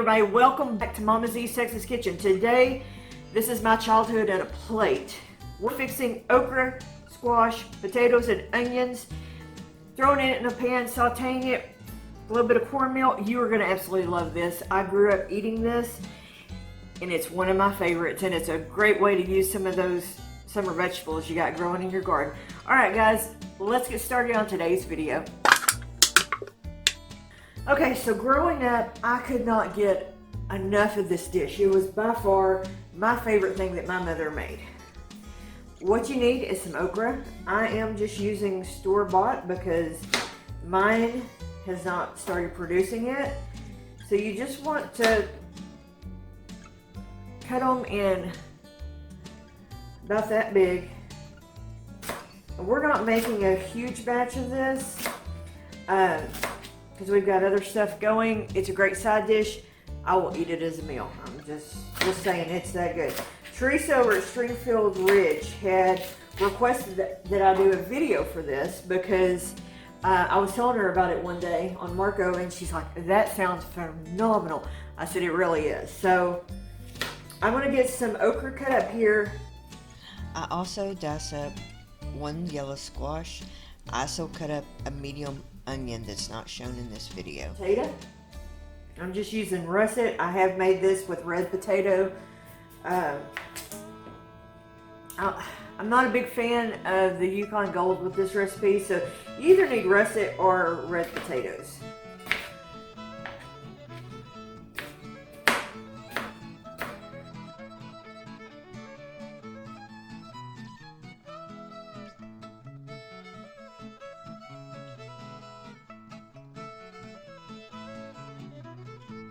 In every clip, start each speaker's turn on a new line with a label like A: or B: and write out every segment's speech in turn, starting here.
A: everybody, welcome back to Mama Z's Texas Kitchen. Today, this is my childhood at a plate. We're fixing okra, squash, potatoes, and onions, throwing it in a pan, sauteing it, a little bit of cornmeal. You are going to absolutely love this. I grew up eating this, and it's one of my favorites, and it's a great way to use some of those summer vegetables you got growing in your garden. All right, guys, let's get started on today's video. Okay, so growing up, I could not get enough of this dish. It was by far my favorite thing that my mother made. What you need is some okra. I am just using store-bought because mine has not started producing yet. So you just want to cut them in about that big. We're not making a huge batch of this because we've got other stuff going. It's a great side dish. I will eat it as a meal. I'm just saying, it's that good. Teresa over at Stringfield Ridge had requested that I do a video for this because I was telling her about it one day on Marco, and she's like, that sounds phenomenal. I said, it really is. So I'm gonna get some okra cut up here.
B: I also dice up one yellow squash. I also cut up a medium onion that's not shown in this video.
A: Potato. I'm just using russet. I have made this with red potato. I'm not a big fan of the Yukon Gold with this recipe, so you either need russet or red potatoes.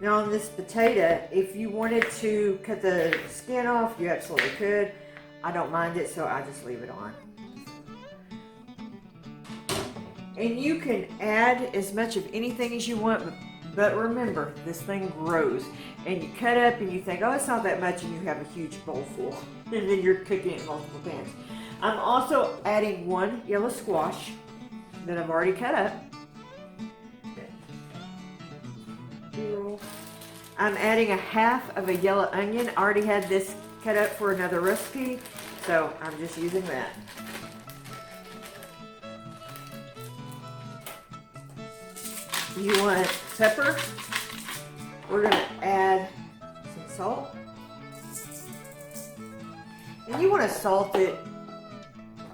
A: Now on this potato, if you wanted to cut the skin off, you absolutely could. I don't mind it, so I just leave it on. And you can add as much of anything as you want, but remember, this thing grows. And you cut up and you think, oh, it's not that much, and you have a huge bowl full. And then you're cooking it in multiple pans. I'm also adding one yellow squash that I've already cut up. I'm adding a half of a yellow onion. I already had this cut up for another recipe, so I'm just using that. You want pepper? We're going to add some salt. And you want to salt it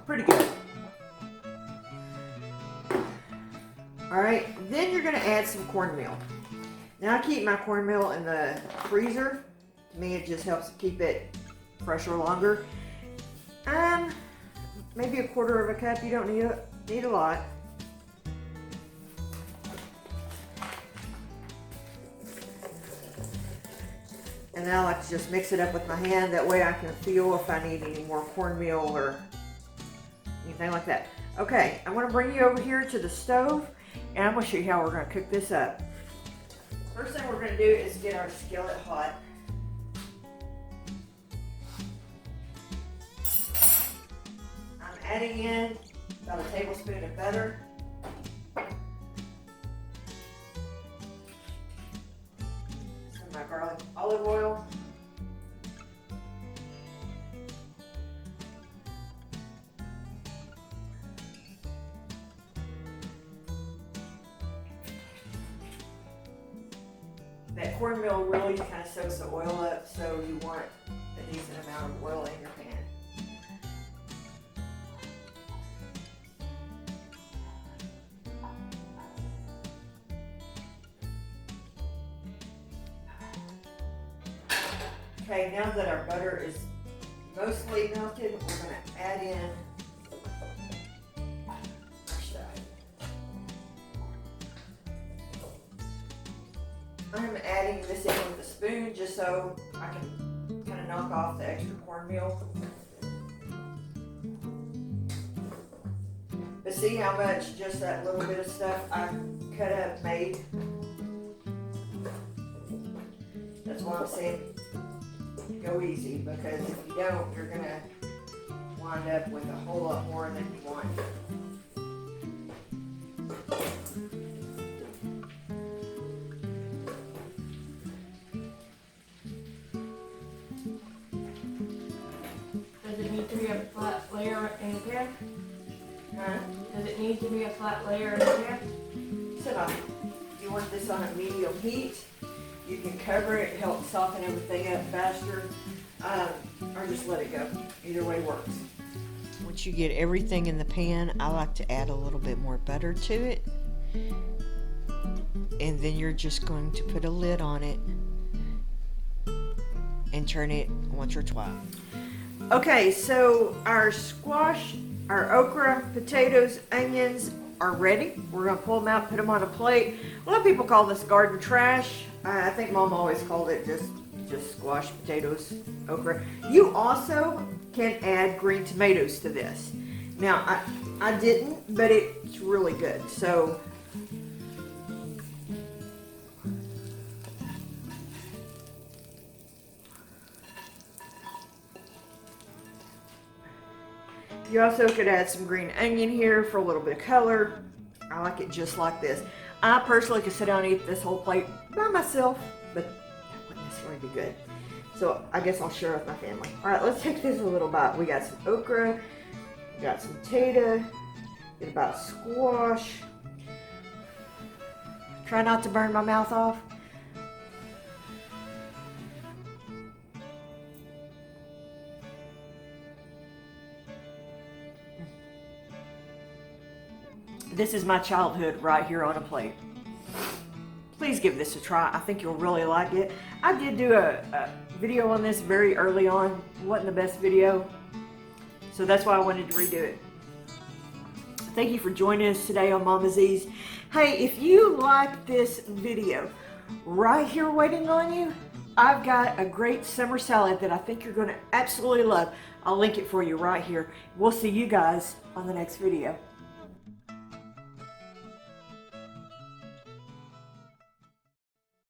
A: pretty good. Alright, then you're going to add some cornmeal. Now I keep my cornmeal in the freezer. To me, it just helps keep it fresher longer. Maybe a quarter of a cup. You don't need a lot. And then I like to just mix it up with my hand. That way I can feel if I need any more cornmeal or anything like that. Okay, I'm going to bring you over here to the stove, and I'm going to show you how we're going to cook this up. First thing we're going to do is get our skillet hot. I'm adding in about a tablespoon of butter. Some of my garlic olive oil. That cornmeal really kind of soaks the oil up, so you want a decent amount of oil in your pan. Okay, now that our butter is mostly melted, we're going to add in our side. I'm adding this in with a spoon just so I can kind of knock off the extra cornmeal. But see how much just that little bit of stuff I cut up made? That's why I'm saying go easy, because if you don't, you're going to wind up with a whole lot more than you want.
C: to be a flat layer in the pan?
A: Huh?
C: Does it need to be a flat layer in the pan?
A: So you want this on a medium heat. You can cover it, help soften everything up faster, or just let it go. Either way works.
B: Once you get everything in the pan, I like to add a little bit more butter to it. And then you're just going to put a lid on it and turn it once or twice.
A: Okay, so our squash, our okra, potatoes, onions are ready. We're gonna pull them out, put them on a plate. A lot of people call this garden trash. I think Mom always called it just squash, potatoes, okra. You also can add green tomatoes to this. Now, I didn't, but it's really good. So, you also could add some green onion here for a little bit of color. I like it just like this. I personally could sit down and eat this whole plate by myself, but that wouldn't necessarily be good. So I guess I'll share with my family. All right, let's take this a little bite. We got some okra, we got some potato, get about squash. Try not to burn my mouth off. This is my childhood right here on a plate. Please give this a try. I think you'll really like it. I did do a video on this very early on. It wasn't the best video, so that's why I wanted to redo it. Thank you for joining us today on Mama Z's. Hey, if you like this video, right here waiting on you, I've got a great summer salad that I think you're going to absolutely love. I'll link it for you right here. We'll see you guys on the next video.